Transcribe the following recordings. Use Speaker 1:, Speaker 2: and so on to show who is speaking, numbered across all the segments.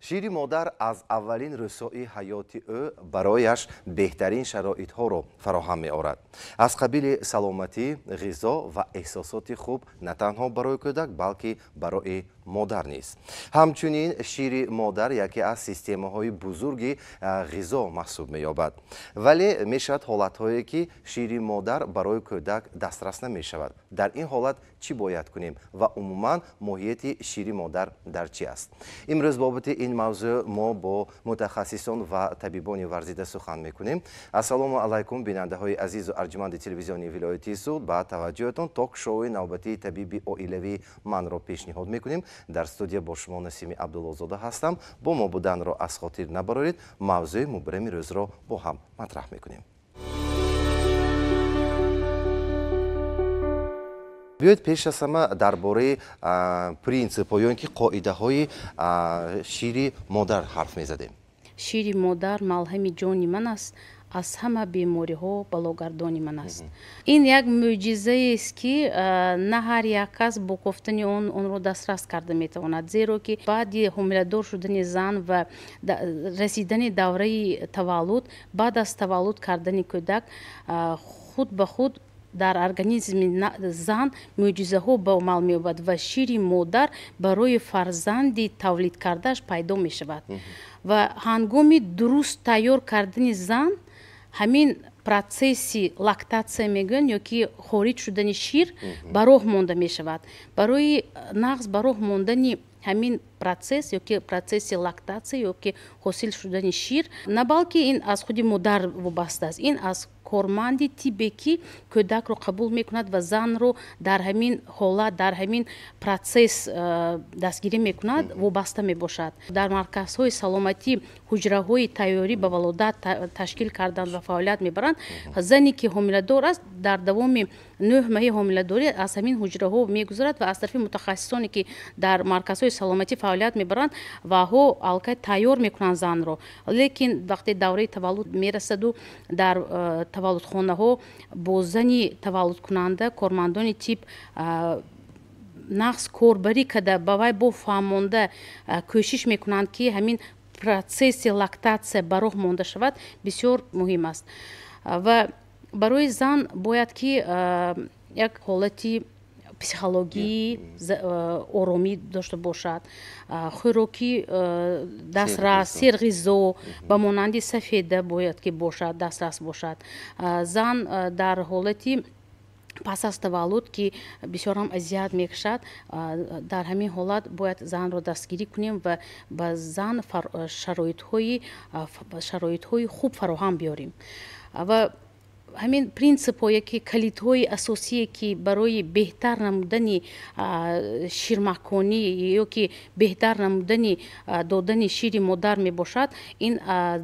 Speaker 1: شیر مادر از اولین رسوی حیاتی او برایش بهترین شرایطها را فراهم می‌آورد. از قبیل سلامتی، غذا و احساسات خوب نه تنها برای کودک بلکه برای مادر نیست. همچنین شیر مادر یکی از سیستم‌های بزرگی غذا محسوب می‌یابد. ولی میشود حالت‌هایی که شیر مادر برای کودک دسترس نمی‌شود. در این حالت چی باید کنیم و عموماً ماهیت شیر مادر در چی است؟ امروز بابت این موضوع ما با متخصصان و طبیبان ورزیده سخن می‌کنیم. السلام علیکم بیننده‌های عزیز و ارجمند تلویزیونی ولایتی سود، با توجهتان تاک شوی نوبتی طبیبی عائلوی من را پیشنهاد می‌کنیم. در استودیو با شما نسیم عبدالله‌زاده هستم. با ما بودن را از خاطر نبرید. موضوع مبرم روز را با هم مطرح می‌کنیم. بیایید پیش از همه درباره پرینسیپ یا اینکه قاعده های شیر مادر حرف می‌زدیم.
Speaker 2: شیر مادر ملهم جان من است، از همه بیماری ها بلاگردان من است. این یک معجزه است که نه هر یک کس با گفتن آن را دسترس کرده میتواند، زیرا که بعد حامله‌دار شدن زن و رسیدن دوره تولد، بعد از تولد کردن کودک، خود به خود در ارگانیسم زن معجزه ها به عمل می آید و شیر مادر برای فرزند تولید کردهش پیدا می شود و هنگام درست تیار کردن زن همین پروسسی لاکتاسیا میگن یا که خارج شدن شیر به راه مانده می شود. برای نقص به راه ماندن همین پروسس یا که پروسس لاکتاسیا یا که حاصل شدن شیر، نه بلکه این از خود مادر وابسته است، این از کارمندی طبی که کودک رو قبول میکند و زن رو در همین حالت، در همین پروسس دستگیری میکند وابسته میباشد. در مرکزهای سلامتی حجره های تیاری به ولادت تشکیل کردن و فعالیت میبرند. زنی که حامله‌دار است در دوام 9 ماه حامله‌داری از همین حجره ها میگذرد و از طرف متخصصانی که در مرکزهای سلامتی فعالیت میبرند و ها البته تیار میکنند زن رو. لیکن وقتی دوره تولد میرسد و در تولدخانه ها با زنی تولد کننده کارمندان تیپ نقص کاربری کده با وی با فهمانده کوشش میکنند که همین پروسس لاکتاسیا به راه مانده شود بسیار مهم است و برای زن باید که یک حالتی پسیخولوژی آرامی داشته باشد، خوراکی دسترسی غذا به مانند سفیده باید که باشد، دسترس باشد. زن در حالتی پس از تولد که بسیار هم اذیت میکشد، در همین حالت باید زن را دستگیری کنیم و به زن شرایط های خوب فراهم بیاریم و همین پرینسیپ هایی که کلیدهای اساسی که برای بهتر نمودن شیرمکانی یا که بهتر نمودن دادن شیر مادر می باشد، این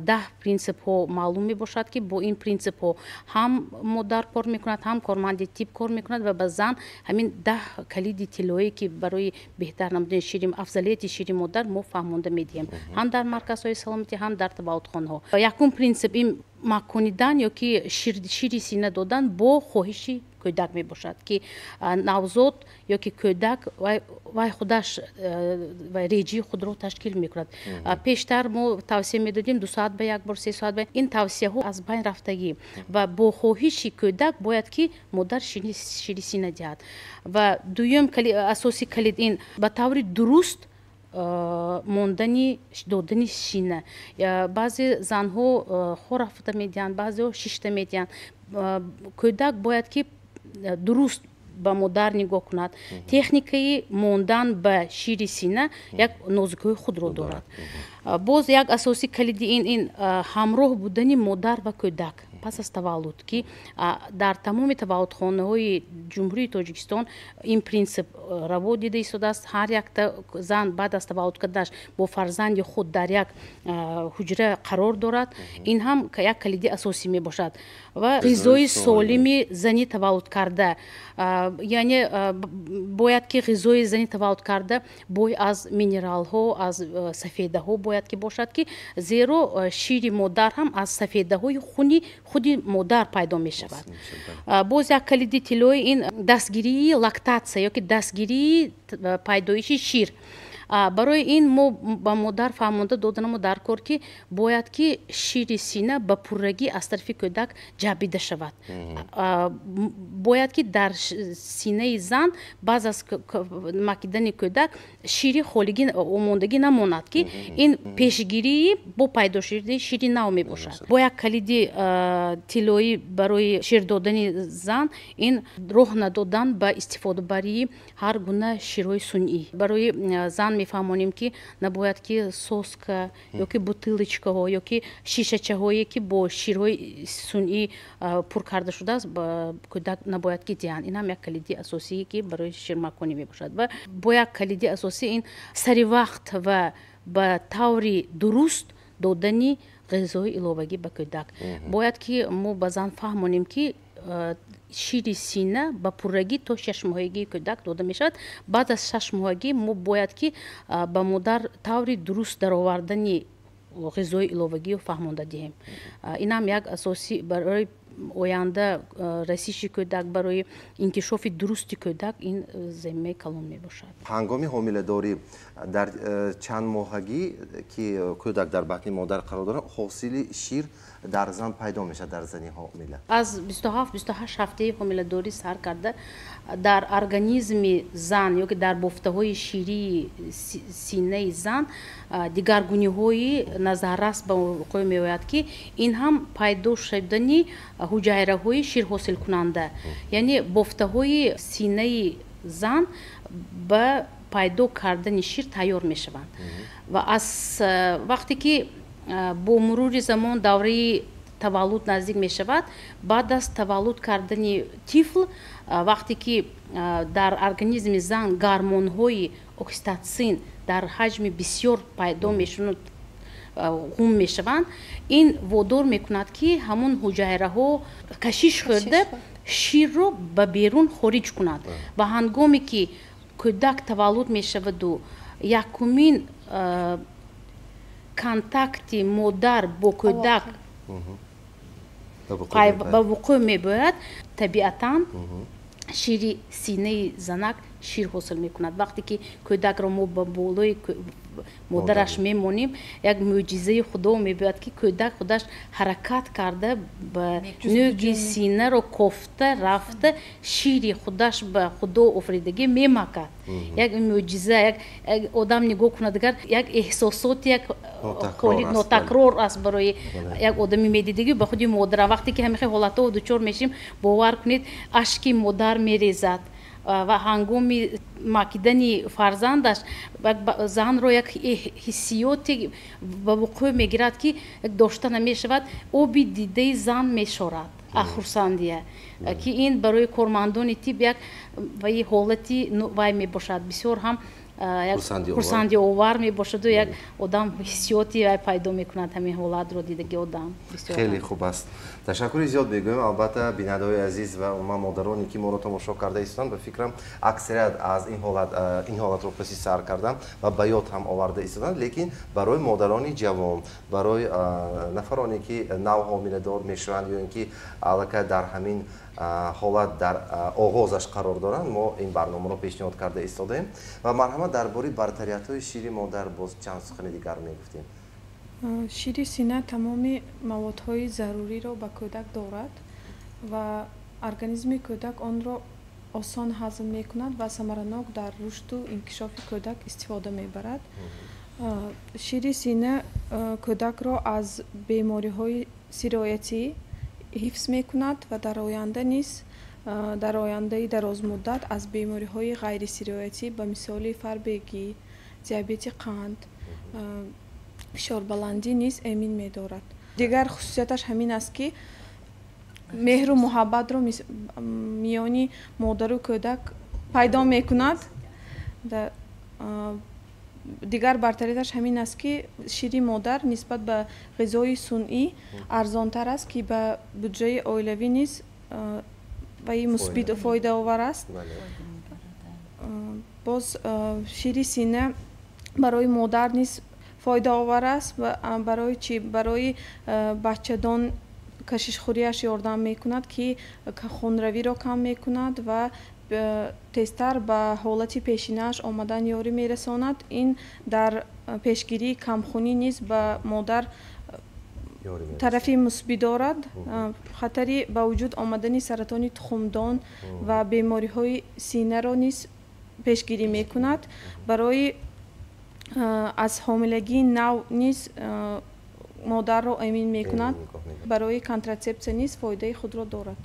Speaker 2: 10 پرینسیپ ها معلوم می باشد که با این پرینسیپ ها هم مادر کار می کند، هم کارمند تیپ کار می کند و به زن همین 10 کلید طلایی که برای بهتر نمودن شیر افضلیت شیر مادر ما فهمانده می دهیم، هم در مرکزهای سلامتی هم در تولدخانه ها. یکم پرینسیپ این مکانیدن یا که شیر سینه دادن با خواهشی کودک می باشد که نوزاد یا که کودک و خودش و ریجی خود رو تشکیل می کند. پیشتر ما توصیه می دادیم 2 ساعت به یک بار، 3 ساعت به این توصیه ها از بین رفتگی و با خواهشی کودک باید که مادر شیر سینه دهد و دوم اساسی کلید این به طور درست ماندنی دادن شینه. بعضی زنها خور هفته میدین، بعضی ها 6 میدین. کودک باید که درست به مادر نگاه کند. تکنیکی ماندن به شیر سینه یک نازکی خود رو دارد. باز یک اساسی کلیدی این همراه بودن مادر و کودک پس از تولد که در تمام تولدخانه های جمهوری تاجیکستان این پرینسیپ روا دیده ایستاده است. هر یک زن بعد از تولد کردنش با فرزند خود در یک حجره قرار دارد. این هم یک کلیدی اساسی می باشد و غذای سالمی زنی تولد کرده، یعنی باید که غذای زنی تولد کرده بوی از مینرال ها، از سفیده ها باید که باشد که زیرا شیر مادر هم از سفیده های خونی خود مادر پیدا می شود. باز یک کلیدی طلایی این دستگیری لاکتاسیا یا که دستگیری پیدایش شیر. барои ин мо ба модар фаҳмонда доданамо дар кор ки бояд ки шири сина ба пуррагӣ аз тарафи кӯдак ҷабида шавад. Бояд ки дар синаи зан баъз аз макидани кӯдак шири холигӣ омондагӣ намонад ки ин пешгирии бо пайдошиди шири нав мебошад. Бо як калиди тиллоӣ барои шир додани зан ин роҳ надодан ба истифодабарии ҳар гуна ширҳои сунъӣ. Барои зан мефаҳмонем ки набояд ки соска ё ки бутилочкаҳо ё ки шишачаҳое ки бо ширҳои сунъӣ пур карда шудааст ба кӯдак набояд ки диҳанд. Ин ҳам як калиди асосие ки барои ширмаконӣ мебошад. Ва бо як калиди асосӣ ин сари вақт ва ба таври дуруст додани ғизои иловагӣ ба кӯдак. Бояд ки мо ба зан фаҳмонем ки шири сина ба пуррагӣ то 6 моҳагии кӯдак дода мешавад. Баъд аз 6 моҳагӣ мо бояд ки ба модар таври дуруст даровардани ғизои иловагиро фаҳмонда диҳем. Ин ҳам як асоси барои оянда расиши кӯдак, барои инкишофи дурусти кӯдак ин заминаи калон мебошад.
Speaker 1: ҳангоми ҳомиладорӣ дар чанд моҳагӣ ки кӯдак дар батни модар қарор дорад, ҳосили шир дар зан пайдо мешавад дар зани ҳомила? Аз
Speaker 2: 27-28 ҳафтаи ҳомиладорӣ сар карда дар организми зан ё ки дар бофтаҳои ширии синаи зан дигаргуниҳои назаррас ба вуқӯъ меояд ки ин ҳам пайдо шудани ҳуҷайраҳои ширҳосилкунанда, яъне бофтаҳои синаи зан ба пайдо кардани шир тайёр мешаванд. Ва аз вақте ки бо мурури замон давраи таваллуд наздик мешавад, баъд аз таваллуд кардани тифл, вақте ки дар организми зан гормонҳои окситотсин дар ҳаҷми бисёр пайдо мешунад, ғум мешаванд, ин водор мекунад ки ҳамон ҳуҷайраҳо кашиш хӯрда ширро ба берун хориҷ кунад. Ва ҳангоме ки кӯдак таваллуд мешаваду якумин контакти модар бо кӯдак ба вуқӯъ мебояд, табиатан шири синаи занак шир ҳосил мекунад. Вақте ки кӯдакро мо ба болои модараш мемонем, як мӯъҷизаи худо мебояд ки кӯдак худаш ҳаракат карда ба нӯги синаро кофта рафта шири худаш ба худо офридагӣ мемакад. Як мӯъҷиза, як одам нигоҳ кунад, дигар як эҳсосоти як нотакрор аст барои як одами медидагӣ ба худи модара. Вақте ки ҳамихе ҳолатҳо дучор мешим, бовар кунед ашки модар мерезад ва ҳангоми макидани фарзандаш занро як ҳиссиёте ба вуқӯъ мегирад ки дошта намешавад, оби дидаи зан мешорад ахурсандия, ки ин барои кормандони тиб як ваи ҳолати вай мебошад, бисёр ҳам хурсанди овар мебошаду як одам ҳиссиёти вай пайдо мекунад ҳамин ҳолатро дидаги одам.
Speaker 1: Хеле хуб аст. Ташаккури зиёд мегӯем. Албатта бинандаҳои азиз ва умуман модароне ки моро тамошо карда истанд, ба фикрам аксарият аз ин ҳолатро паси сар кардан ва ба ёд ҳам оварда истоданд. Лекин барои модарони ҷавон, барои нафароне ки нав ҳомиладор мешаванд ё ин ки аллакай дар ҳамин ҳолат дар оғозаш қарор доранд, мо ин барномаро пешниҳод карда истодаем. Ва марҳамат, дар бораи бартариятҳои шири модар боз чанд сухани дигар мегуфтем.
Speaker 3: шири сина тамоми маводҳои заруриро ба кӯдак дорад ва организми кӯдак онро осон ҳазм мекунад ва самаранок дар рушду инкишофи кӯдак истифода мебарад. шири сина кӯдакро аз бемориҳои сироятӣ ҳифз мекунад ва дар оянда низ дар ояндаи дарозмуддат аз бемориҳои ғайрисироятӣ ба мисоли фарбегӣ, диабети қанд, фишорбаландӣ низ эмин медорад. дигар хусусияташ ҳамин аст ки меҳру муҳаббатро миёни модару кӯдак пайдо мекунад. дигар бартарияташ ҳамин аст ки шири модар нисбат ба ғизои сунъӣ арзонтар аст ки ба буҷаи оилавӣ низ ваи мусбит фоидаовар аст. боз шири сина барои модар низ фоидаовар аст ва барои чӣ? Барои бачадон кашишхӯриаш ёрдам мекунад ки хунравиро кам мекунад ва тезтар ба ҳолати пешинааш омадан ёрӣ мерасонад. Ин дар пешгирии камхунӣ низ ба модар тарафи мусбӣ дорад. хатари ба вуҷуд омадани саратони тухмдон ва бемориҳои синаро низ пешгирӣ мекунад. Барои аз ҳомилагии нав низ модарро амин мекунад. барои контрасепсия низ фоидаи худро дорад.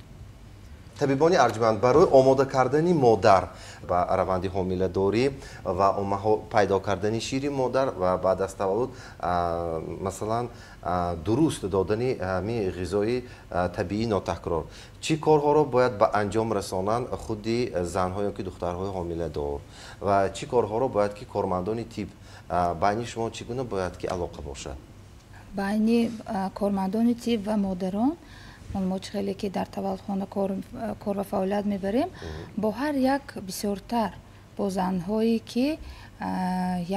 Speaker 1: табибони арҷманд, барои омода кардани модар ба раванди ҳомиладорӣ ва пайдо кардани шири модар ва баъд аз таваллуд масалан дуруст додани ҳамин ғизои табиӣ нотакрор, чӣ корҳоро бояд ба анҷом расонанд худи занҳо ё ки духтарҳои ҳомиладор ва чӣ корҳоро бояд ки кормандони тиб байни шумо чӣ гуна бояд ки алоқа бошад?
Speaker 4: байни кормандони тиб ва модарон мо хеле ки дар таваллудхона кор ва фаъолият мебарем, бо ҳар як бисёртар бо занҳое ки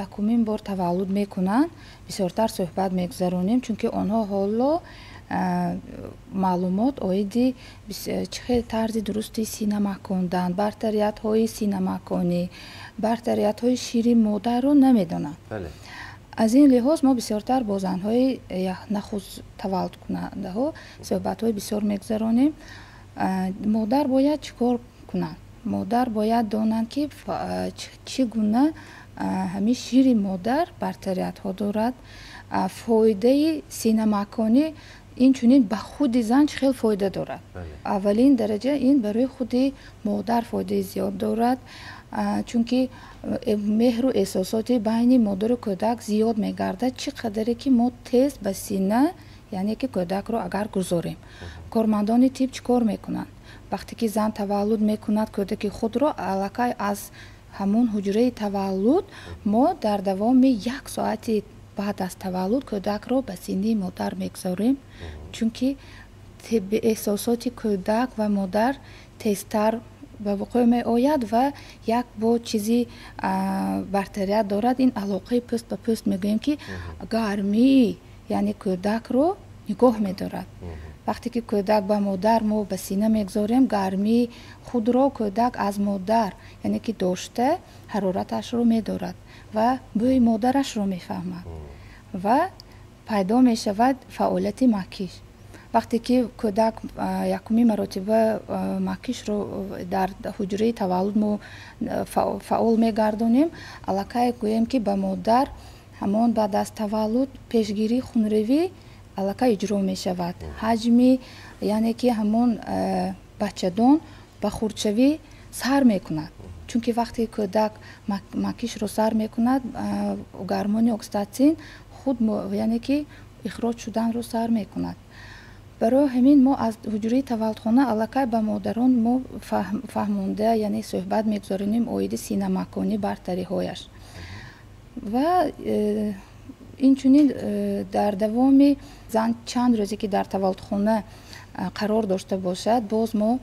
Speaker 4: якумин бор таваллуд мекунанд бисёртар суҳбат мегузаронем, чунки онҳо ҳоло маълумот оиди чӣ тарзи дурусти сина макондан, бартариятҳои сина маконӣ, бартариятҳои шири модарро намедонанд. аз ин лиҳоз мо бисёртар бо занҳои нахуз таваллудкунандаҳо суҳбатҳои бисёр мегузаронем. модар бояд чӣ кор кунанд? модар бояд донанд ки чӣ гуна ҳамин шири модар бартариятҳо дорад. фоидаи синамаконӣ инчунин ба худи зан чӣ хел фоида дорад. аввалин дараҷа ин барои худи модар фоидаи зиёд дорад, чунки меҳру эҳсосоти байни модару кӯдак зиёд мегардад. чӣ қадаре ки мо тез ба сина, яъне ки кӯдакро агар гузорем. кормандони тиб чӣ кор мекунанд? вақте ки зан таваллуд мекунад кӯдаки худро, аллакай аз ҳамон ҳуҷраи таваллуд мо дар давоми 1 соати баъд аз таваллуд кӯдакро ба синни модар мегузорем, чунки эҳсосоти кӯдак ва модар тезтар ба вуқӯъ меояд ва як бо чизи бартарият дорад. ин алоқаи пӯст ба пӯст мегӯем ки гармии яъне кӯдакро нигоҳ медорад. вақте ки кӯдак ба модар мо ба сина мегузорем, гармии худро кӯдак аз модар яъне ки дошта ҳарораташро медорад ва бӯи модарашро мефаҳмад ва пайдо мешавад фаъолияти макиш. вақте ки кӯдак якумин маротиба макишро дар ҳуҷраи таваллуд мо фаъол мегардонем, аллакай гӯем ки ба модар ҳамон баъд аз таваллуд пешгирии хунравӣ аллакай иҷро мешавад. ҳаҷми яъне ки ҳамон бачадон ба хурдшавӣ сар мекунад, чунки вақте кӯдак макишро сар мекунад, гормони окситотсин худ яъне ки ихроҷ шуданро сар мекунад. барои ҳамин мо аз ҳуҷраи таваллудхона аллакай ба модарон мо фаҳмонда яъне суҳбат мегузаронем оиди синамаконӣ бартариҳояш. ва инчунин дар давоми зан чанд рӯзе ки дар таваллудхона қарор дошта бошад, боз мо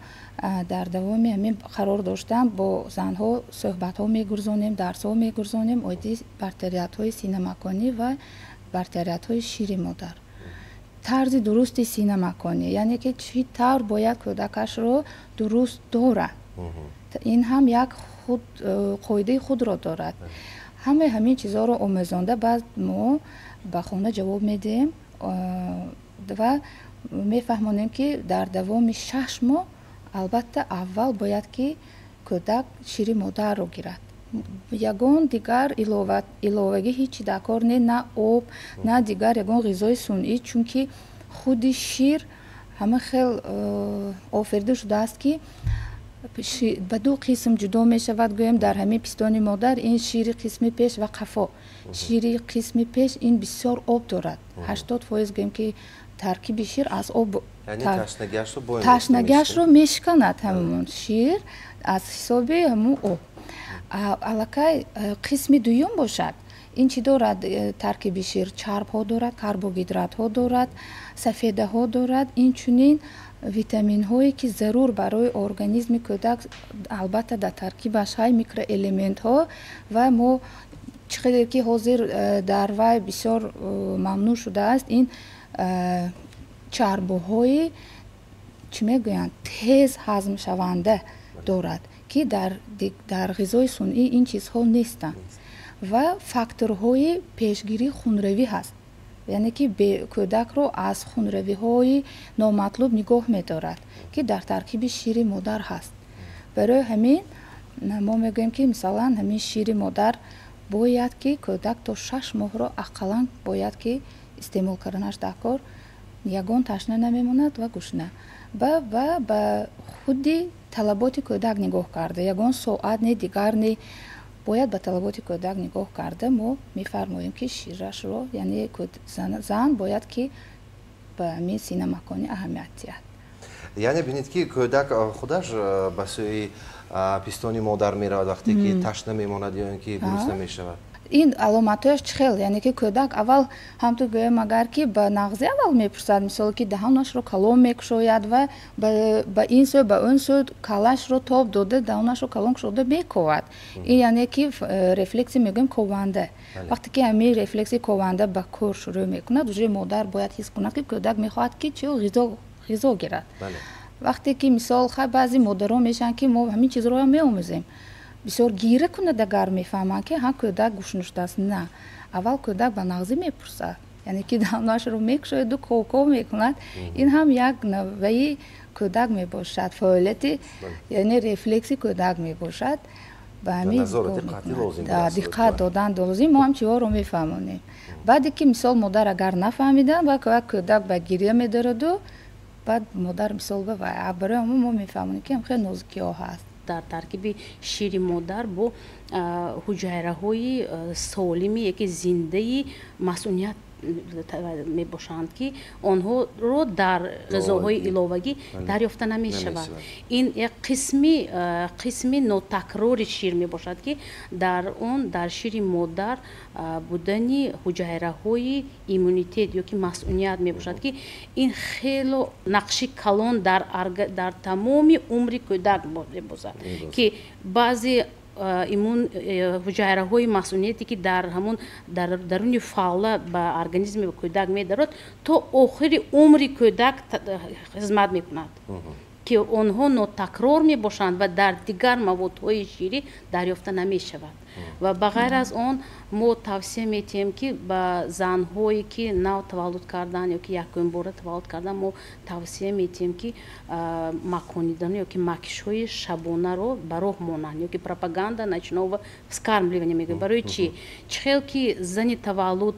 Speaker 4: дар давоми ҳамин қарор доштан бо занҳо суҳбатҳо мегузаронем, дарсҳо мегузаронем оиди бартариятҳои синамаконӣ ва бартариятҳои шири модар. тарзи дурусти синамаконӣ яъне ки чӣ тавр бояд кӯдакашро дуруст дорад. ин ҳам як қоидаи худро дорад. ҳамаи ҳамин чизҳоро омӯзонда баъд мо ба хона ҷавоб медиҳем ва мефаҳмонем ки дар давоми 6 моҳ албатта аввал бояд ки кӯдак шири модарро гирад. ягон дигар иловагӣ ҳичи дар кор не, на об, на дигар ягон ғизои сунъӣ, чунки худи шир ҳама хел офарида шудааст ки ба ду қисм ҷудо мешавад. гӯем дар ҳамин пистони модар ин шири қисми пеш ва қафо. шири қисми пеш ин бисёр об дорад. 80% гӯем ки таркиби шир аз об, ташнагиашро мешканад ҳамон шир аз ҳисоби ҳамон об. аллакай қисми дуюм бошад, ин чӣ дорад? таркиби шир чарбҳо дорад, карбогидратҳо дорад, сафедаҳо дорад, инчунин витаминҳое ки зарур барои организми кӯдак, албатта дар таркибаш ҳай микроэлементҳо ва мо чӣ қадар ки ҳозир дар вай бисёр мамнӯъ шудааст, ин чарбҳои чӣ мегӯянд тез ҳазмшаванда дорад. ки дар ғизои сунъӣ ин чизҳо нестанд ва факторҳои пешгирии хунравӣ ҳаст, яъне ки кӯдакро аз хунравиҳои номатлуб нигоҳ медорад, ки дар таркиби шири модар ҳаст. барои ҳамин мо мегӯем ки мисалан ҳамин шири модар бояд ки кӯдак то 6 моҳро ақаллан бояд ки истеъмол карданаш дар кор, ягон ташна намемонад ва гушна. ба худи талаботи кӯдак нигоҳ карда, ягон соат не дигар не, бояд ба талаботи кӯдак нигоҳ карда мо мефармоем ки ширашро, яъне зан бояд ки ба ҳамин сина маконӣ аҳамият диҳад.
Speaker 1: яъне бинед ки кӯдак худаш ба сӯи пистони модар меравад вақте ки ташна мемонад ё ин ки гурусна мешавад.
Speaker 4: ин аломатҳояш чӣ хел, яъне ки кӯдак аввал ҳамту гӯем агар ки ба нағзӣ аввал мепурсад, мисол ки даҳонашро калон мекушояд ва ба ин сӯ ба он сӯ калашро тоб дода даҳонашро калон кушода мековад. Ин яъне ки рефлекси мегӯем кованда. вақте ки ҳамин рефлекси кованда ба кор шурӯъ мекунад, уже модар бояд ҳис кунад ки кӯдак мехоҳад ки чӣ ғизо гирад. вақте ки мисол баъзи модарон мешаванд ки мо ҳамин чизро меомӯзем, бисёр гира кунад агар мефаҳманд ки ҳам кӯдак гӯшнуштааст. На, аввал кӯдак ба нағзӣ мепурсад, яъне ки даҳонашро мекушояду ков мекунад. ин ҳам як навъи кӯдак мебошад, фаъолияти яъне рефлекси кӯдак мебошад. ба ҳамин диққат додан лозим, мо ҳам чиҳоро мефаҳмонем. баъде ки мисол модар агар нафаҳмидан ва кӯдак ба гирия медораду, баъд модар мисол барои ҳамон мо мефаҳмонем ки хеле нозукиҳо ҳаст.
Speaker 2: дар таркиби шири модар бо ҳуҷайраҳои солими яке зиндаи масъуният мебошанд ки онҳоро дар ғизоҳои иловагӣ дарёфта намешавад. ин як қисми нотакрори шир мебошад ки дар шири модар будани ҳуҷайраҳои иммунитет ё ки масъуният мебошад ки ин хело нақши калон дар тамоми умри кӯдак мебозад ки баъзе ҳуҷайраҳои масъунияте ки дар ҳамон даруни фалла ба организми кӯдак медарад то охири умри кӯдак хизмат мекунад, ки онҳо нотакрор мебошанд ва дар дигар маводҳои ширӣ дарёфта намешавад. ва ба ғайр аз он мо тавсия метиҳем ки ба занҳое ки нав таваллуд кардан ё ки якумбора таваллуд кардан мо тавсия метиҳем ки маконидан ё ки макишҳои шабонаро ба роҳ монанд ё ки пропаганда начинова вскармливание мегӯем. барои чӣ хел ки зани таваллуд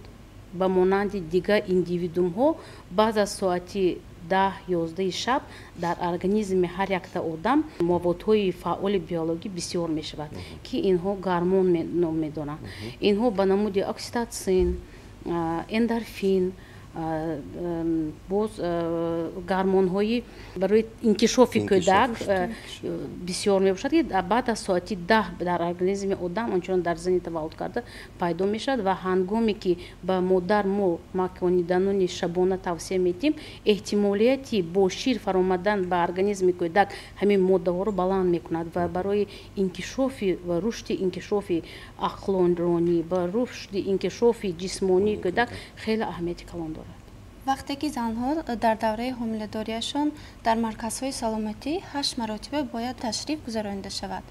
Speaker 2: ба монанди дигар индивидуумҳо баъд аз соати 10-11 шаб дар организми ҳар якта одам маводҳои фаъоли биологӣ бисёр мешавад ки инҳо гормон ном медонанд. инҳо ба намуди окситотсин, эндорфин, боз гормонҳои барои инкишофи кӯдак бисёр мебошад ки баъд аз соати 10 дар организми одам ончунон дар зани таваллуд карда пайдо мешавад ва ҳангоме ки ба модар мо макониданони шабона тавсия метиҳем, эҳтимолияти бо шир фаромадан ба организми кӯдак ҳамин моддаҳоро баланд мекунад ва барои инкишофи ва рушди инкишофи ақлонронӣ ва рушди инкишофи ҷисмонии кӯдак хеле аҳамияти калон дорад.
Speaker 5: вақте ки занҳо дар давраи ҳомиладориашон дар марказҳои саломатӣ 8 маротиба бояд ташриф гузаронида шавад.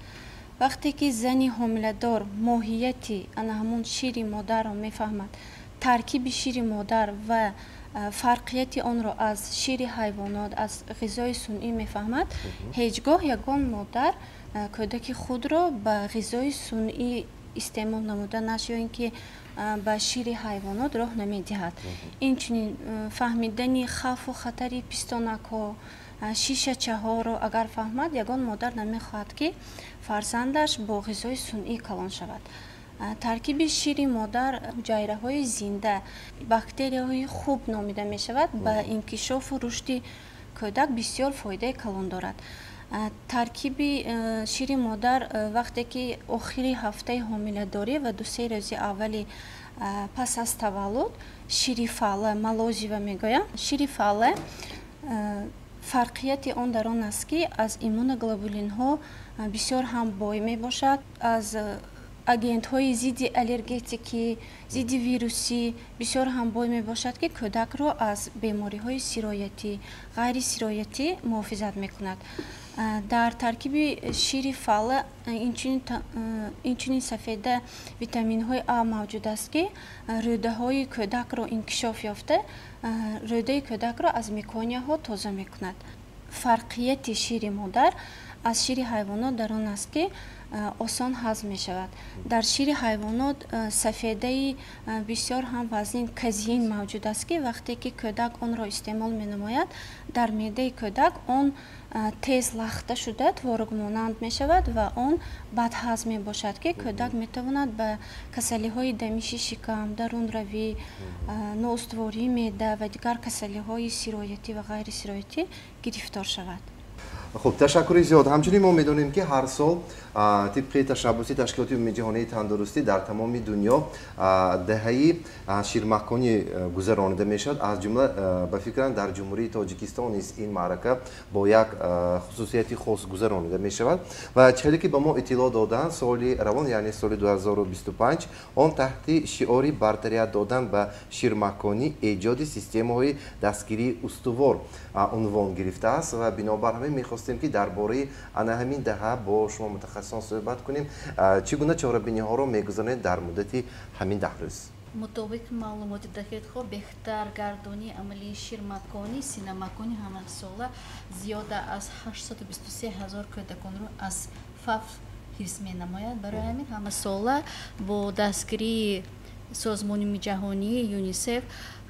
Speaker 5: вақте ки зани ҳомиладор моҳияти ана ҳамон шири модарро мефаҳмад, таркиби шири модар ва фарқияти онро аз шири ҳайвонот, аз ғизои сунъӣ мефаҳмад, ҳеҷ гоҳ ягон модар кӯдаки худро ба ғизои сунъӣ истеъмол намуданаш ё ин ки ба шири ҳайвонот роҳ намедиҳад. инчунин фаҳмидани хавфу хатари пистонакҳо, шишачаҳоро агар фаҳмад, ягон модар намехоҳад ки фарзандаш бо ғизои сунъӣ калон шавад. таркиби шири модар ҳуҷайраҳои зинда, бактерияҳои хуб номида мешавад, ба инкишофу рушди кӯдак бисёр фоидаи калон дорад. таркиби шири модар вақте ки охири ҳафтаи ҳомиладорӣ ва 2-3 рӯзи аввали пас аз таваллуд шири фалла малозива мегӯям. шири фалла фарқияти он дар он аст ки аз иммуноглобулинҳо бисёр ҳам бой мебошад, аз агентҳои зидди аллергетикӣ, зидди вирусӣ бисёр ҳам бой мебошад ки кӯдакро аз бемориҳои сироятӣ, ғайри сироятӣ муҳофизат мекунад. дар таркиби шири фала инчунин сафеда витаминҳои А мавҷуд аст ки рӯдаҳои кӯдакро инкишоф ёфта рӯдаи кӯдакро аз меконияҳо тоза мекунад. Фарқияти шири модар аз шири ҳайвонот дар он аст ки осон ҳазм мешавад. Дар шири ҳайвонот сафедаи бисёр ҳам вазнин казеин мавҷуд аст ки вақте ки кӯдак онро истеъмол менамояд дар меъдаи кӯдак он тез лахта шуда творогмонанд мешавад ва он бадҳазм мебошад ки кӯдак метавонад ба касалиҳои дамиши шикам, дарунравӣ, ноустувории меъда ва дигар касалиҳои сироятӣ ва ғайрисироятӣ гирифтор шавад.
Speaker 1: خب تشکر زیاد. همچنین ما میدونیم که هر سال طبق تشبوسی تشکیلات عمومی جهانی تندرستی در تمام دنیا دهه شیرمحکانی گذرانیده میشد. از جمله به فکرم در جمهوری تاجیکستان نیز این معرکه با یک خصوصیتی خاص گذرانیده میشود و چیزی که به ما اطلاع دادن سال روان یعنی سال 2025 آن تحت شعاری برتریت دادن به شیرمحکانی ایجاد سیستم‌های دستگیری استوار عنوان گرفته است و بنابر همین می‌خواستیم که درباره همین دهه با شما متخصصان صحبت کنیم. چگونه چاره‌بینی‌ها را می‌گذارید در مدت همین 10 روز؟
Speaker 2: مطابق معلومات دقیق خو بهتر گردانی عملی شیرمحکانی سینمحکانی همان ساله زیاده از 823,000 کودکان رو از فاف حفظ می‌نماید. برای همین همه ساله با دستگیری سازمان جهانی یونیسف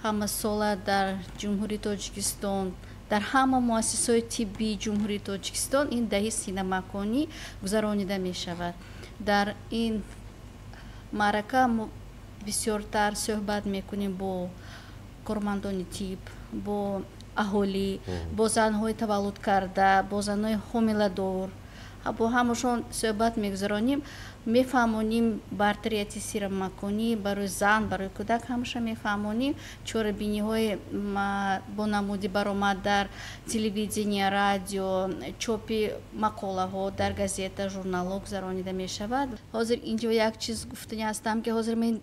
Speaker 2: همه ساله در جمهوری تاجیکستان در همه مؤسسات طبی جمهوری تاجیکستان این دهه سینمحکانی گذرانیده می شود. در این معرکه بسیارتر صحبت میکنیم با کارمندان طب، با اهالی، با زنهای تولد کرده، با زنهای حامله دار، با همشون صحبت میگذرانیم. میفهمونیم برتریت سینمحکانی برای زن، برای کودک همیشه میفهمونیم. چاره‌بینی‌های با نمودی برآمد در تلویزیون، رادیو، چاپی مقاله‌ها در گازیتا، ژورنال‌ها گذرانیده میشود. حاضر اینجا یک چیز گفتنی هستم که حاضر من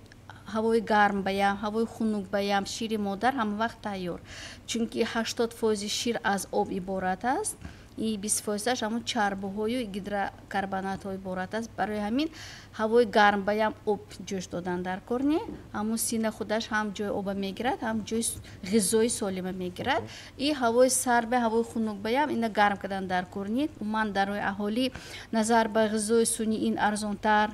Speaker 2: ҳавои гарм баям, ҳавои хунук баям, шири модар ҳама вақт тайёр. Чунки 80% шир аз об иборат аст. И 20% ҳамон чарбҳою гидрокарбонатҳо иборат аст. Барои ҳамин ҳавои гарм баям об ҷӯш додан дар кор не. Ҳамон сина худаш ҳам ҷои оба мегирад, ҳам ҷои ғизои солима мегирад. И ҳавои сард ба ҳавои хунук баям ина гарм кардан дар кор не. Умуман дар роҳи аҳолӣ назар ба ғизои сунъӣ ин арзонтар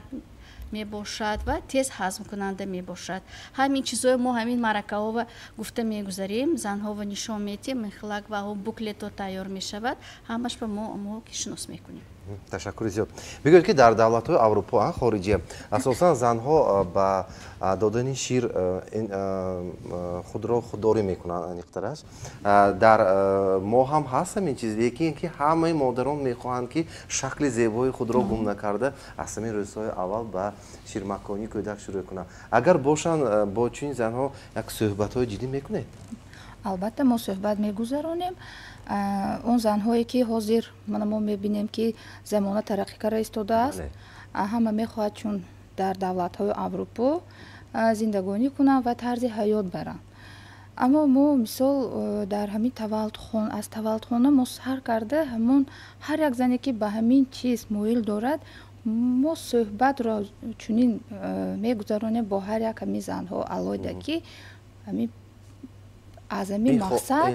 Speaker 2: мебошад ва тез ҳазм кунанда мебошад. ҳамин чизҳои мо ҳамин маъракаҳо ва гуфта мегузарем, занҳо ва нишон метиҳем, мехлак ва буклетҳо тайёр мешавад. ҳамаш ба мо ки шинос мекунем.
Speaker 1: تشکر زیاد. بگوید که در دولت‌های اروپا خارجی اساساً زنها با دادن شیر خود را خودداری میکنند نیخترش. در ما هم هست این چیز یکی که همه مادران میخواهند که شکل زیبای خود را گم نکرده از همین روزهای اول با شیرمحکانی کودک شروع کنند. اگر باشن با چنین زنها یک صحبت‌های جدی میکنید؟
Speaker 4: البته ما صحبت میگذرانیم. اون زنهایی که حاضر ما میبینیم که زمانه ترقی کرده ایستاده است همه میخواهد چون در دولت‌های اروپا زندگانی کنند و طرز حیات برند. اما ما مثال در همین تولدخانه از تولدخانه ما سر کرده همون هر یک زنی که به همین چیز میل دارد ما صحبت را چنین میگذرانیم با هر یک همین زنها علیحده که همین از همین مقصد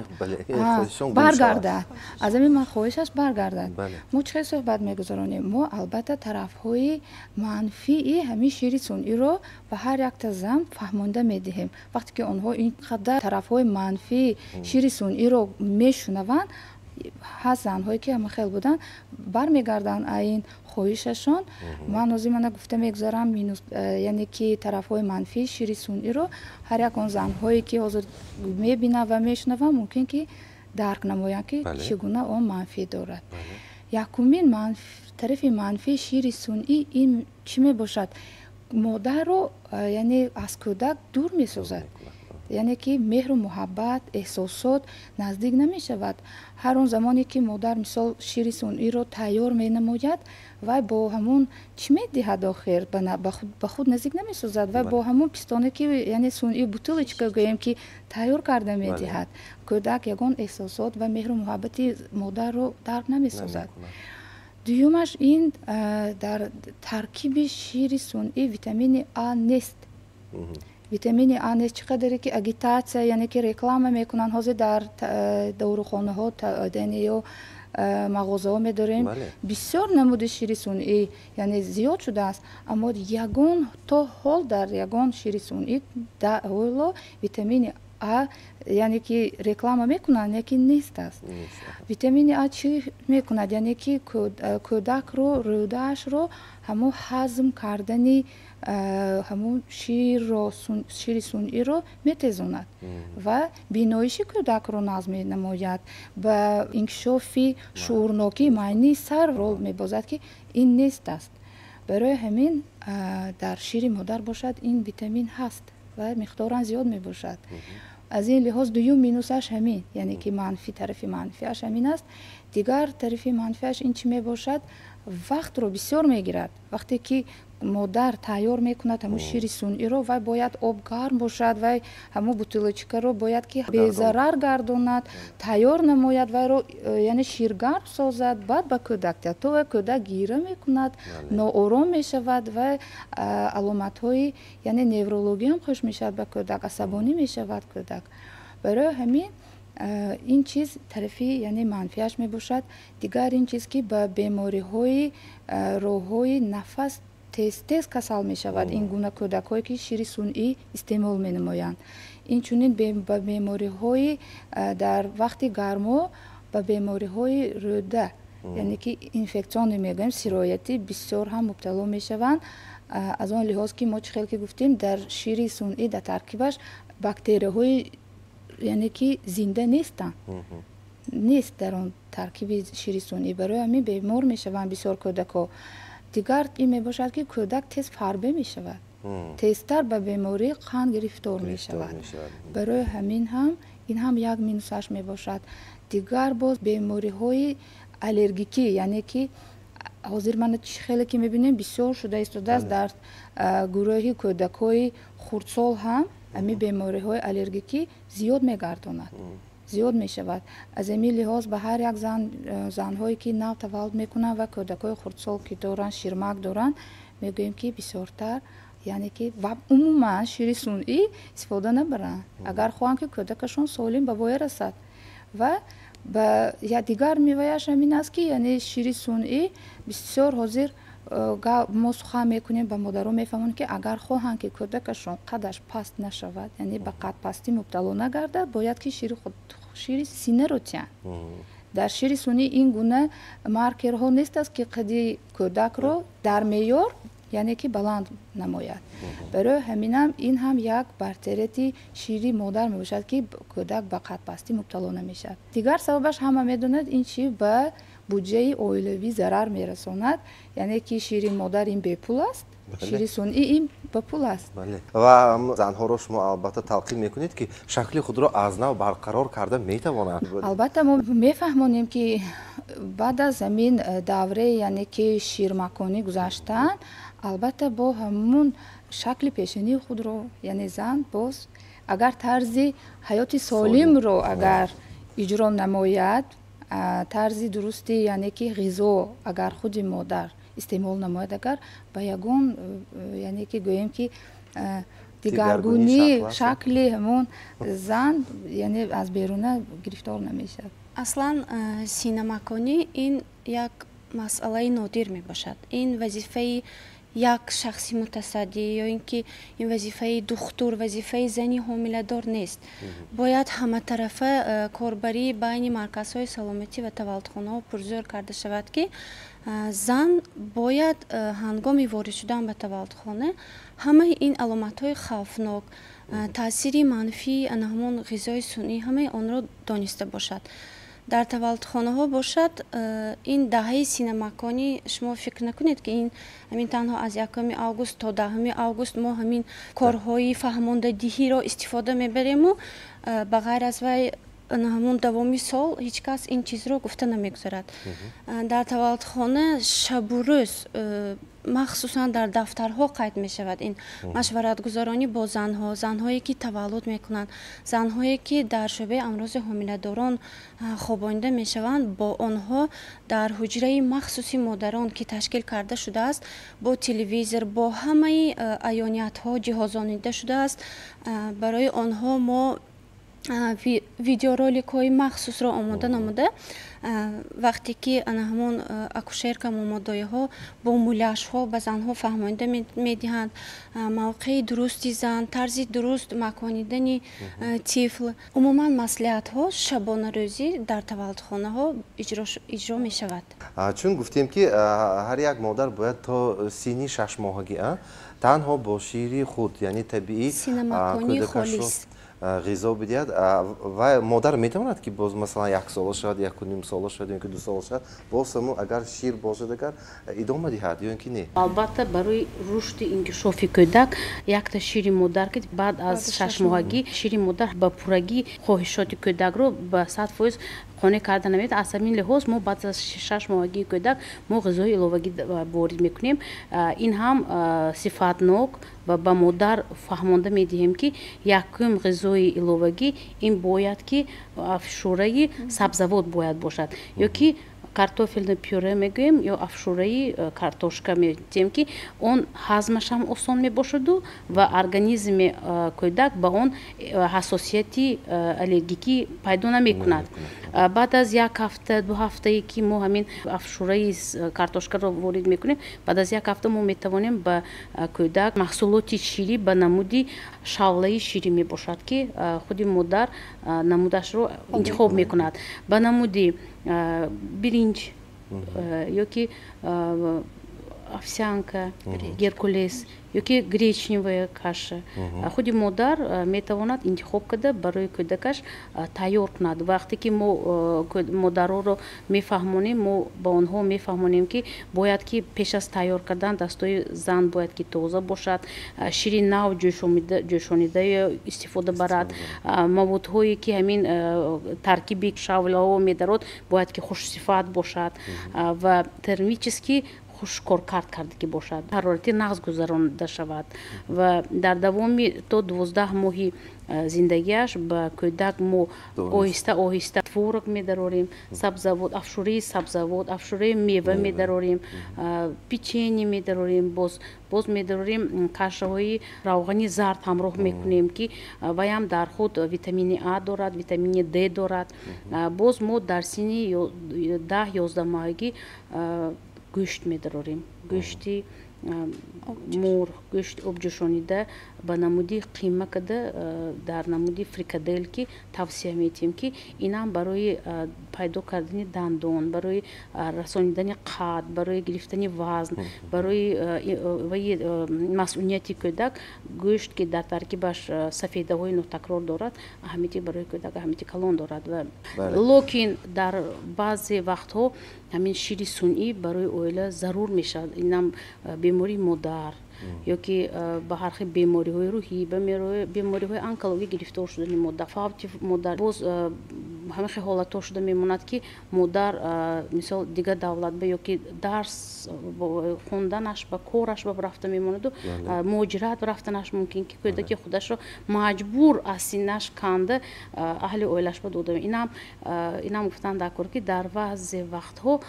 Speaker 4: برگردد. از همین من خواهشش برگردد. ما چه صحبت میگذارانیم؟ ما البته طرفهای منفی همین شیر سنئی رو به هر یک تا زن فهمانده میدهیم. وقتی که آنها اینقدر طرفهای منفی شیر سنئی رو میشنوند هست زنهایی که همه خیلی بودن برمیگردن این خواهششون. من از این گفته میگذارم یعنی که طرفهای منفی شیر سنئی رو هر یک آن زنهایی که حاضر میبینن و میشنون ممکن که درک نمایند که چگونه آن منفی دارد. یکمین طرف منفی شیر سنئی این چی میباشد؟ مادر رو یعنی از کودک دور میسازد. یعنی که مهر و محبت احساسات نزدیک نمی شود. هر اون زمانی که مادر مثال شیر صنعی رو تیار می نماید و با همون چی می دهد آخر به خود نزدیک نمی سازد و با همون پستانه که یعنی صنعی بوتلچکا گویم که تیار کرده می دهد کودک یگان احساسات و مهر و محبت مادر رو درک نمی سازد. دویمش این در ترکیب شیر صنعی ویتامین آ نیست. ویتامین آ نیست چقدر که اگیتاسیا یعنی که رکلام میکنن حاضر در داروخانه ها یا مغازه ها میداریم. بسیار نمود شیر صنعی یعنی زیاد شده است اما یگان تا حال در یگان شیر صنعی در ویتامین آ یعنی که رکلام میکنن یکی نیست است. ویتامین آ چی میکند یعنی که کودک رو رودهش رو همون هضم کردنی همون شیر صنعی رو میتزاند و بینایش کودک رو نظم نماید و انکشاف شعورناکی معنی سر رول میبازد که این نیست است. برای همین در شیر مادر باشد این ویتامین هست و مقدار زیاد میباشد. از این لحاظ دوم مینوسش همین یعنی که منفی طرف منفیش همین است. دیگر طرف منفیش این چی میباشد وقت رو بسیار میگیرد. وقتی که مادر تیار میکند همون شیر صنعی رو و باید آب گرم باشد و همون بوتلچکا رو باید که به ضرر گرداند تیار نماید و رو یعنی شیرگرم سازد بعد به کودک دهد تا کودک گیره میکند ناآرام میشود و علامت های یعنی نورولوژی هم خوش میشود به کودک عصبانی میشود کودک. برای همین این چیز طرفی یعنی منفیش میباشد. دیگر این چیز که به بیماری های راههای نفس تیز کسل می شود این گونه کودک هایی که شیر صنعی استعمال می نمایند. این چونین به بیماری های در وقت گرما به بیماری های روده یعنی که اینفکسیون میگویم سرایتی بسیار هم مبتلا می شوند. از آن لحاظ که ما خیلی که گفتیم در شیر صنعی در ترکیبش باکتری های یعنی که زنده نیستن نیست در آن ترکیب شیر صنعی. برای همین بیمار می شوند بسیار کودک ها. دیگر این می باشد که کودک تیز فربه می شود تیزتر به بیماری قند گرفتار می شود. برای همین هم این هم یک مینوسش می باشد. دیگر باز بیماری های الرژیکی یعنی که حاضر من خیلی که می بینیم بسیار شده است در گروه کودک های خردسال هم امی بیماری های الرژیکی زیاد می گرداند زیاد می شود. از این لحاظ به هر یک زنهایی که نو تولد میکنن و کودک های خردسال که دارن شیرمک دارن میگوییم که بسیارتر یعنی که و عموما شیر صنعی استفاده نبرن اگر خواهن که کودکشون سالم به پایان رسد. و یا دیگر میوهش همین است که یعنی شیر صنعی بسیار حاضر ما سخن میکنیم به مادرها میفهمون که اگر خواهن که کودکشون قدش پست نشود یعنی به قد پستی مبتلا نگردد باید که شیر سینه رو تیان. در شیر صنعی این گونه مارکرها نیست است که قدی کودک رو در معیار یعنی که بلند نماید. برای همینم این هم یک برتریتی شیر مادر میباشد که کودک به قد پستی مبتلا نمیشد. دیگر سببش همه میدوند این چی به بودجه اویلوی ضرر میرساند یعنی که شیر مادر این به پول است شیر صنعی این به پول است.
Speaker 1: و زنها رو شما البته تلقین میکنید که شکل خود را از نو برقرار کرده میتوانند.
Speaker 4: البته ما میفهمونیم که بعد از زمین دوره یعنی که شیرمکانی گذاشتن البته با همون شکل پیشینی خود رو یعنی زن باز اگر طرز حیات سالم رو اگر اجرا نماید طرز درستی یعنی که غذا اگر خود مادر استعمال نماید اگر با یگان یعنی که گوییم که دیگرگونی شکل همون زن یعنی از بیرون گرفتار نمیشه.
Speaker 5: اصلا سینمکانی این یک مسئله نادر می باشد. این وظیفه یک شخصی متصدی یا اینکه این وظیفه دختر وظیفه زنی حامله‌دار نیست. باید همه طرفه کاربری بین مرکزهای سلامتی و تولدخانه‌ها پرزور کرده شود که زن باید هنگام وارد شدن به تولدخانه همه این علامت‌های خوفناک تاثیر منفی همون غذای صنعی همه آن را دانسته باشد. дар таваллудхонаҳо бошад, индаҳаи синемаконӣ шумо фикр накунед ки ин ҳамин танҳо аз 1 август то 10 август мо ҳамин корҳои фаҳмондадиҳиро истифода мебариму ба ғайр аз вай ҳамун давоми сол ҳеҷ кас ин чизро гуфта намегузарад. Дар таваллудхона шабу рӯз махсусан дар дафтарҳо қайд мешавад ин машваратгузаронӣ бо занҳое ки таваллуд мекунанд, занҳое ки дар шӯъбаи амрози ҳомиладорон хобонида мешаванд, бо онҳо дар ҳуҷраи махсуси модарон ки ташкил карда шудааст, бо телевизор, бо ҳамаи аёниятҳо ҷиҳозонида шудааст. Барои онҳо мо видеороликҳои махсусро омода намуда, вақте ки ҳамон акушерка момодоиҳо бо муляшҳо ба занҳо фаҳмонида медиҳанд мавқеи дурусти зан, тарзи дуруст маконидани тифл. Умуман маслиҳатҳо шабонарӯзӣ дар таваллудхонаҳо иҷро мешавад.
Speaker 1: Чун гуфтем ки ҳар як модар бояд то синни 6 моҳагӣ танҳо бо шири худ, яъне табиӣ
Speaker 5: синемаконӣ холис
Speaker 1: ғизо бидиҳад. Ва модар метавонад ки боз масалан 1 сола шавад, 1.5 сола шавад, ё ки 2 сола шавад, боз само агар шир бошад, агар идома диҳад ё ки не?
Speaker 2: Албатта барои рушди инкишофи кӯдак якта шири модар ки баъд аз 6 моҳагӣ шири модар ба пуррагӣ хоҳишоти кӯдакро ба 100% қонеъ карда намеяд. Аз ҳамин лиҳоз мо баъд аз 6 моҳагии кӯдак мо ғизои иловагӣ ворид мекунем. Ин ҳам сифатнок ва ба модар фаҳмонда медиҳем ки якум ғизои иловагӣ ин бояд ки афшураи сабзавот бояд бошад, ё ки картофелный пюре мегӯем ё афшураи картошка метем ки он ҳазмаш ҳам осон мебошаду ва организми кӯдак ба он ҳассосияти аллергикӣ пайдо намекунад. Баъд аз 1 ҳафта 2 ҳафтае ки мо ҳамин афшураи картошкаро ворид мекунем, баъд аз 1 ҳафта мо метавонем ба кӯдак маҳсулоти ширӣ ба намуди шавлаи ширӣ мебошад ки худи модар намудашро интихоб мекунад, ба намуди биринҷ ё ки овсянка, геркулес ё ки гречневая каша. Худи модар метавонад интихоб карда барои кӯдакаш тайёр кунад. Вақте ки мо модароро мефаҳмонем, мо ба онҳо мефаҳмонем ки бояд ки пеш аз тайёр кардан дастҳои зан бояд ки тоза бошад, шири нав ҷӯшонида истифода барад, маводҳое ки ҳамин таркиби шавлаҳо медарод бояд ки хушсифат бошад ва термически хушкоркард кардагӣ бошад, ҳарорати нағз гузаронида шавад ва дар давоми то 12 моҳи зиндагиаш ба кӯдак мо оҳиста оҳиста творог медарорем, сабзавот, афшураи сабзавот, афшураи мева медарорем, печенье медарорем, боз медарорем кашаҳои равғани зард ҳамроҳ мекунем ки вай ҳам дар худ витамини А дорад, витамини Д дорад. Боз мо дар синни 10-11 моҳагӣ гӯшт медарорем, гӯшти мурғ, гӯшти обҷӯшонида ба намуди қима карда дар намуди фрикадел ки тавсия метиҳем ки инам барои пайдо кардани дандон, барои расонидани қад, барои гирифтани вазн, барои масъунияти кӯдак гӯшт ки дар таркибаш сафедаҳои нотакрор дорад аҳамияти барои кӯдак аҳамияти калон дорад. Локин дар баъзе вақтҳо ҳамин шири сунъӣ барои оила зарур мешавад. Инам бемории модар ё ки ба ҳар хел бемориҳои рӯҳӣ, бемориҳои онкологӣ гирифтор шудани модар, фавти модар, боз ҳамин хел ҳолатҳо шуда мемонад ки модар мисол дигар давлат ба ё ки дарс хонданаш ба кораш ба рафта мемонаду муҳоҷират рафтанаш мумкин ки кӯдаки худашро маҷбур аз синнаш канда аҳли оилаш ба дода. Инам гуфтан дар кор ки дар баъзе вақтҳо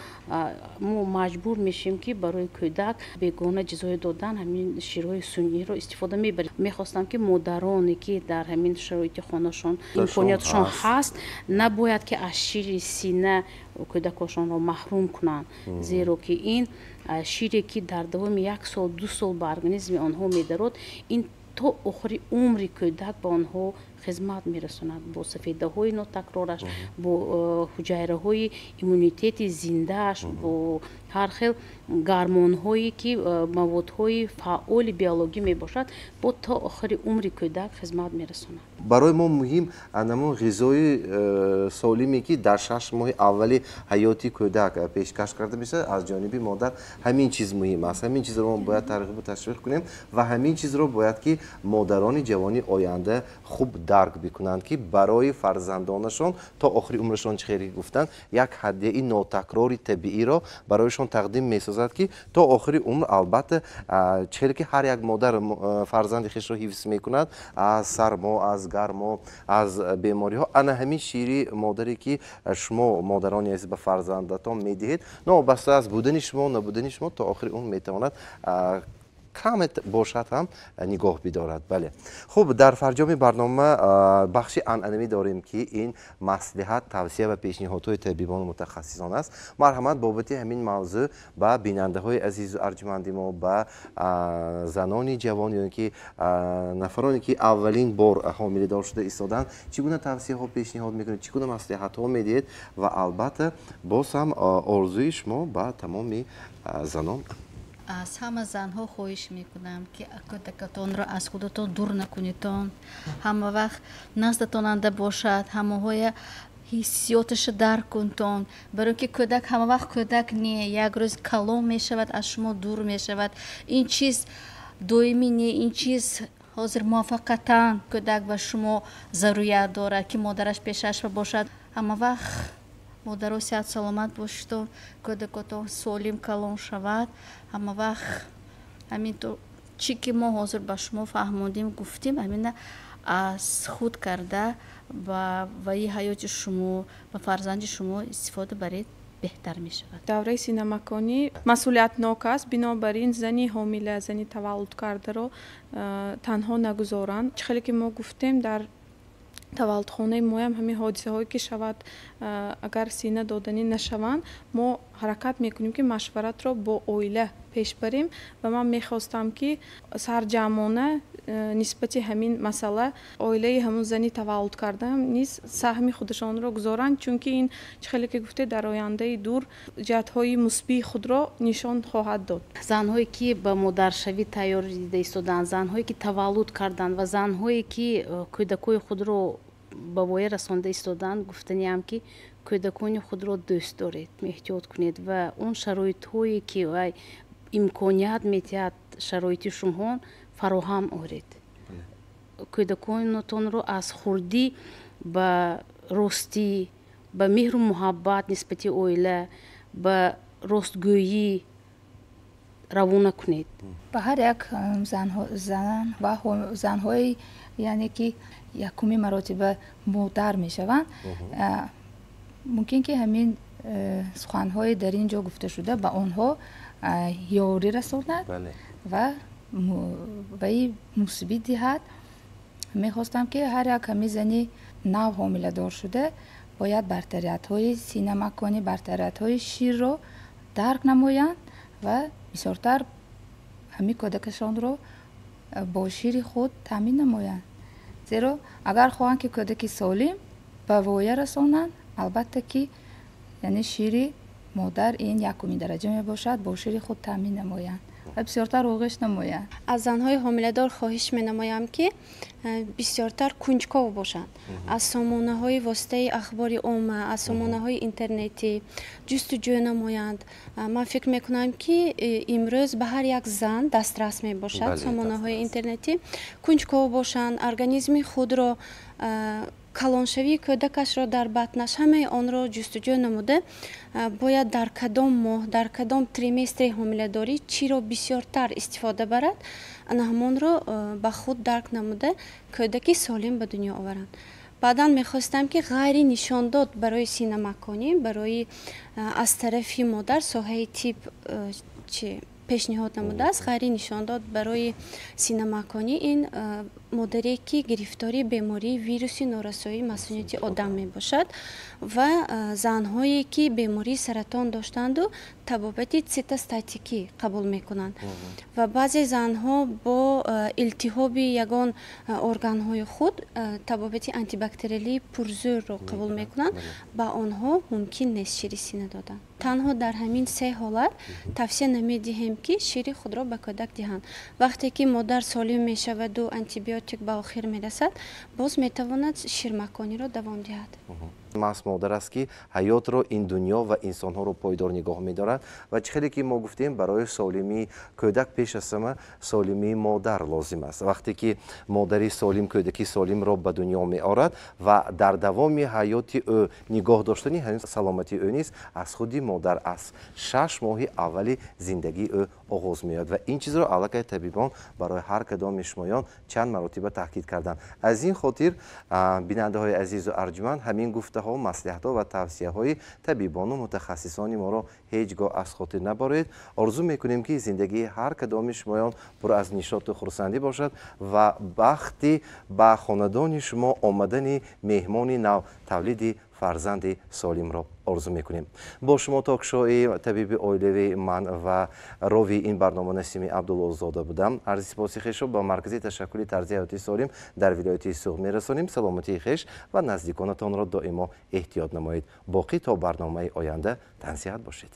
Speaker 2: мо маҷбур мешем ки барои кӯдак бегона ҷизое додан ҳамин ширҳои сунъиро истифода мебарем. Мехостам ки модароне ки дар ҳамин шароити хонашон имкониятшон ҳаст набояд ки аз шири синна кӯдакошонро маҳрум кунанд, зеро ки ин шире ки дар давоми 1 сол 2 сол ба организми онҳо медарод, ин то охири умри кӯдак ба онҳо خدمات میرساند با سفیده های نوتکرارش با حجره های ایمونیتیت زندهش با هر خیل گرمون هایی که مواد های فعال بیولوژی می باشد با تا آخر عمر کودک خدمت میرساند.
Speaker 1: برای ما مهم انمو غذای سالمی که در 6 ماه اولی حیاتی کودک پیشکش کرده میشه از جانب مادر همین چیز مهم است. همین چیز رو ما باید ترغیب و تشویق کنیم و همین چیز رو باید که مادران جوانی آینده خوب درک بکنند که برای فرزندانشون تا آخر عمرشون چه خیلی گفتن یک هدیه ناتکراری طبیعی رو برایشون تقدیم میسازد که تا آخر عمر البته چه که هر یک مادر فرزند خیش رو حفظ میکند از سرما از گرما از بیماری ها. انا همین شیری مادری که شما مادرانی از به فرزندتان میدهید نابسته از بودن شما نبودن شما تا آخر اون میتواند کم باشد هم نگاه بدارد. بله خب در فرجام برنامه بخشی عنعنوی داریم که این مصلحت توصیه و پیشنهادهای طبیبان و متخصصان است. مرحمت بابت همین موضوع با بیننده های عزیز و ارجمند ما با زنان جوان یعنی که نفرانی که اولین بار حامله دار شده ایستادن چگونه توصیه ها پیشنهاد میکنید چگونه مصلحت ها میدید و البته باز هم آرزوی شما با تمام زنان.
Speaker 6: از همه زنها خواهش میکنم که کودکتان را از خودتان دور نکنیدتان همه وقت نزدتان انده باشد همه های حسیاتش درک کنتان برای که کودک همه وقت کودک نیه یک روز کلام میشود از شما دور میشود این چیز دویمی نیه این چیز حاضر موافقتا کودک به شما ضروریت داره که مادرش پیشش باشد همه وقت مادر صحت سلامت باشد کودکتان سالم کلام شود همه وقت همینطور چی که ما حاضر به شما فهموندیم گفتیم همین از خود کرده و این حیات شما و فرزند شما استفاده برید بهتر می شود.
Speaker 3: دوره سینه مکانی مسئولیتناک است بنابراین زنی حامله زنی تولد کرده رو تنها نگذارند. خیلی که ما گفتیم در таваллудхонаи мо ҳам ҳамин ҳодисаҳое ки шавад агар сина доданӣ нашаванд мо ҳаракат мекунем ки машваратро бо оила пеш барем ва ман мехостам ки сарҷамона нисбати ҳамин масъала оилаи ҳамун зани таваллуд карда низ саҳми худашонро гузоранд чунки ин чӣ хеле ки гуфте дар ояндаи дур ҷиҳатҳои мусбии худро нишон хоҳад дод.
Speaker 2: занҳое ки ба модаршавӣ тайёр дида истоданд занҳое ки таваллуд карданд ва занҳое ки кӯдакои худро ба воя расонда истоданд гуфтаниам ки кӯдакони худро дӯст доред эҳтиёт кунед ва он шароитҳое ки вай имконият метиҳад шароити шумоҳон фароҳам оред. кӯдаконатонро аз хурдӣ ба ростӣ ба меҳру муҳаббат нисбати оила ба ростгӯӣ равона кунед.
Speaker 4: ба ҳар як зан ва занҳои яъне ки якуми маротиба модар мешаванд мумкин ки ҳамин суханҳои дар ин ҷо гуфта шуда ба онҳо ёрӣ расонад ва ин мусибит диҳад. мехостам ки ҳар як ҳамин зани нав ҳомиладор шуда бояд бартариятҳои синамаконӣ бартариятҳои ширро дарк намоянд ва бисёртар ҳамин кӯдакашонро бо шири худ таъмин намоянд. зеро агар хоҳанд ки кӯдаки солим ба воя расонанд албатта ки яъне шири модар ин якумин дараҷа мебошад бо шири худ таъмин намоянд ва бисёртар оғиш намоянд.
Speaker 5: аз занҳои ҳомиладор хоҳиш менамоям ки бисёртар кунҷков бошанд аз сомонаҳои воситаи ахбори умма аз сомонаҳои интернетӣ ҷустуҷӯ намоянд. ман фикр мекунам ки имрӯз ба ҳар як зан дастрас мебошад сомонаҳои интернетӣ кунҷков бошанд организми худро калоншавии кӯдакашро дар батнаш ҳамаи онро ҷустуҷӯ намуда бояд дар кадом моҳ дар кадом триместри ҳомиладорӣ чиро бисёртар истифода барад ана ҳамонро ба худ дарк намуда кӯдаки солим ба дунё оваранд. баъдан мехостам ки ғайри нишондод барои синамаконӣ барои аз тарафи модар соҳаи тиб пешниҳод намудааст. ғайри нишондод барои синамаконӣ ин модаре ки гирифтории бемории вируси норасоии масунияти одам мебошад ва занҳое ки бемории саратон доштанду табобати цитостатикӣ қабул мекунанд ва баъзе занҳо бо илтиҳоби ягон органҳои худ табобати антибактериалии пурзӯрро қабул мекунанд ба онҳо мумкин нест шири сина додан. танҳо дар ҳамин се ҳолат тавсия намедиҳем ки шири худро ба кӯдак диҳанд. вақте ки модар солим мешаваду антибиотик ба охир мерасад, боз метавонад ширмакониро давом диҳад.
Speaker 1: محض مادر است که حیات را این دنیا و انسان ها رو پایدار نگاه می‌دارد و چه که ما گفتیم برای سالمی کودک پیش از همه سالمی مادر لازم است. وقتی که مادری سالم کودکی سالم را به دنیا می‌آورد و در دوام حیات او نگاه داشتن همین سلامتی او نیست، از خودی مادر از 6 ماه اولی زندگی او آغاز می‌شود و این چیز را علاقه طبیبان برای هر کدام شمایان چند مرتبه تاکید کردند. از این خاطر بیننده‌های عزیز و ارجمند همین گفته ها، مصلحت‌ها و توصیه‌های طبیبان و متخصصان ما را هیچگاه از خاطر نبرید. آرزو می‌کنیم که زندگی هر کدام شمایان پر از نشاط و خرسندی باشد و وقتی به خاندان شما آمدن مهمان نو تولید فرزند سالم را آرزو میکنیم. با شما تاکشوی طبیب عائلوی من و راوی این برنامه نسیم عبدالله زاده بودم. عرض سپاسی خویش را به مرکز تشکل طرز حیاتی سالم در ولایت سوق میرسانیم. سلامتی خویش و نزدیکانتان را دائما احتیاط نمایید. باقی تا برنامه آینده تنصیحت باشید.